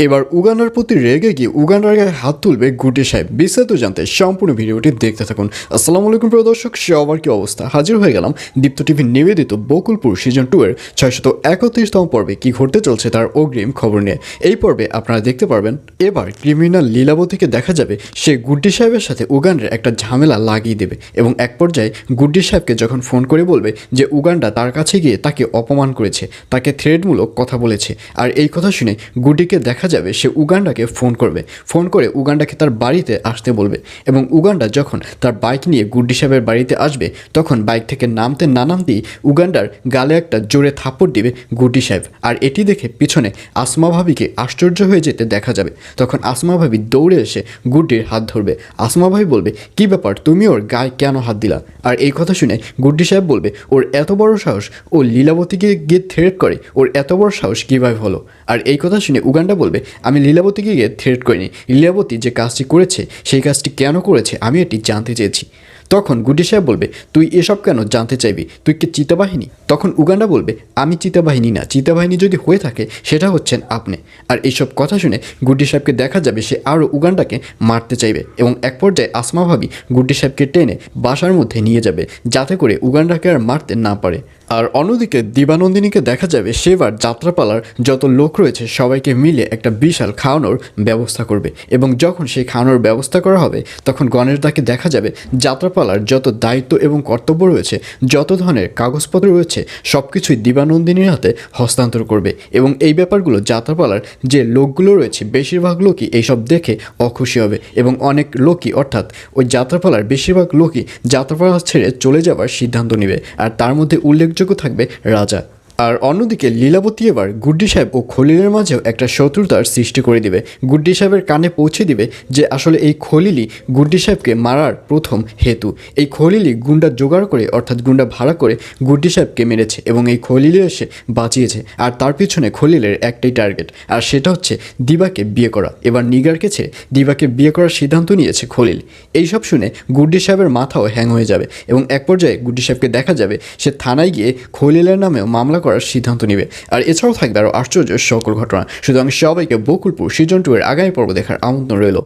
এবার উগান্ডার প্রতি রেগে গিয়ে উগান্ডার গায়ে হাত তুলবে গুটি সাহেব। বিস্তারিত জানতে সম্পূর্ণ ভিডিওটি দেখতে থাকুন। আসসালামু আলাইকুম প্রিয় দর্শক, সবার কি অবস্থা? হাজির হয়ে গেলাম দীপ্ত টিভি নিবেদিত বকুলপুর সিজন 2 এর 631তম পর্বে কি ঘটতে চলছে তার অগ্রিম খবর নিয়ে। এই পর্বে আপনারা দেখতে পারবেন এবার ক্রিমিনাল লীলাবতীকে দেখা যাবে সে গুড্ডি সাহেবের সাথে উগান্ডার একটা ঝামেলা লাগিয়ে দেবে এবং এক পর্যায়ে গুড্ডি সাহেবকে যখন ফোন করে বলবে যে উগান্ডা তার কাছে গিয়ে তাকে অপমান করেছে, তাকে থ্রেটমূলক কথা বলেছে। আর এই কথা শুনে গুড্ডিকে দেখা যাবে সে উগান্ডাকে ফোন করে উগান্ডাকে তার বাড়িতে আসতে বলবে এবং উগান্ডা যখন তার বাইক নিয়ে গুড্ডি সাহেবের বাড়িতে আসবে তখন বাইক থেকে নামতে না নামতেই উগান্ডার গালে একটা জোরে থাপ্পড় দিবে গুড্ডি সাহেব। আর এটি দেখে পিছনে আসমা ভাবিকে আশ্চর্য হয়ে যেতে দেখা যাবে। তখন আসমা ভাবি দৌড়ে এসে গুড্ডির হাত ধরবে। আসমা ভাবি বলবে, কি ব্যাপার, তুমি ওর গায়ে কেন হাত দিলা? আর এই কথা শুনে গুড্ডি সাহেব বলবে, ওর এত বড় সাহস, ও লীলাবতীকে গিয়ে থ্রেট করে, ওর এত বড় সাহস কীভাবে হলো? আর এই কথা শুনে উগান্ডা বলবে, আমি লীলাবতীকে গিয়ে থ্রেট করিনি, লীলাবতী যে কাজটি করেছে সেই কাজটি কেন করেছে আমি এটি জানতে চেয়েছি। তখন গুড্ডি সাহেব বলবে, তুই এসব কেন জানতে চাইবি? তুই কি চিতাবাহিনী? তখন উগান্ডা বলবে, আমি চিতাবাহিনী না, চিতাবাহিনী যদি হয়ে থাকে সেটা হচ্ছেন আপনি। আর এইসব কথা শুনে গুড্ডি সাহেবকে দেখা যাবে সে আরও উগান্ডাকে মারতে চাইবে এবং এক পর্যায়ে আসমা ভাবি গুড্ডি সাহেবকে টেনে বাসার মধ্যে নিয়ে যাবে যাতে করে উগান্ডাকে আর মারতে না পারে। আর অন্যদিকে দিবানন্দিনীকে দেখা যাবে সেবার যাত্রাপালার যত লোক রয়েছে সবাইকে মিলে একটা বিশাল খাওয়ানোর ব্যবস্থা করবে এবং যখন সেই খাওয়ানোর ব্যবস্থা করা হবে তখন গণেশদাকে দেখা যাবে যাত্রাপালার যত দায়িত্ব এবং কর্তব্য রয়েছে, যত ধরনের কাগজপত্র রয়েছে সব কিছুই দিবানন্দিনীর হাতে হস্তান্তর করবে এবং এই ব্যাপারগুলো যাত্রাপালার যে লোকগুলো রয়েছে বেশিরভাগ লোকই এইসব দেখে অখুশি হবে এবং অনেক লোকই অর্থাৎ ওই যাত্রাপালার বেশিরভাগ লোকই যাত্রাপালা ছেড়ে চলে যাওয়ার সিদ্ধান্ত নেবে। আর তার মধ্যে উল্লেখযোগ্য থাকবে রাজা। আর অন্যদিকে লীলাবতী এবার গুড্ডি সাহেব ও খলিলের মাঝেও একটা শত্রুতার সৃষ্টি করে দিবে। গুড্ডি সাহেবের কানে পৌঁছে দিবে যে আসলে এই খলিলই গুড্ডি সাহেবকে মারার প্রথম হেতু। এই খলিলই গুন্ডা জোগাড় করে অর্থাৎ গুন্ডা ভাড়া করে গুড্ডি সাহেবকে মেরেছে এবং এই খলিলে এসে বাঁচিয়েছে। আর তার পিছনে খলিলের একটাই টার্গেট, আর সেটা হচ্ছে দিবাকে বিয়ে করা। এবার নিগারকে ছেড়ে দিবাকে বিয়ে করার সিদ্ধান্ত নিয়েছে খলিল। এইসব শুনে গুড্ডি সাহেবের মাথাও হ্যাং হয়ে যাবে এবং এক পর্যায়ে গুড্ডি সাহেবকে দেখা যাবে সে থানায় গিয়ে খলিলের নামেও মামলা করার সিদ্ধান্ত নেবে। আর এছাড়াও থাকবে আরও আশ্চর্য সকল ঘটনা। সুতরাং সবাইকে বকুলপুর সিজন 2 এর আগামী পর্ব দেখার আমন্ত্রণ রইল।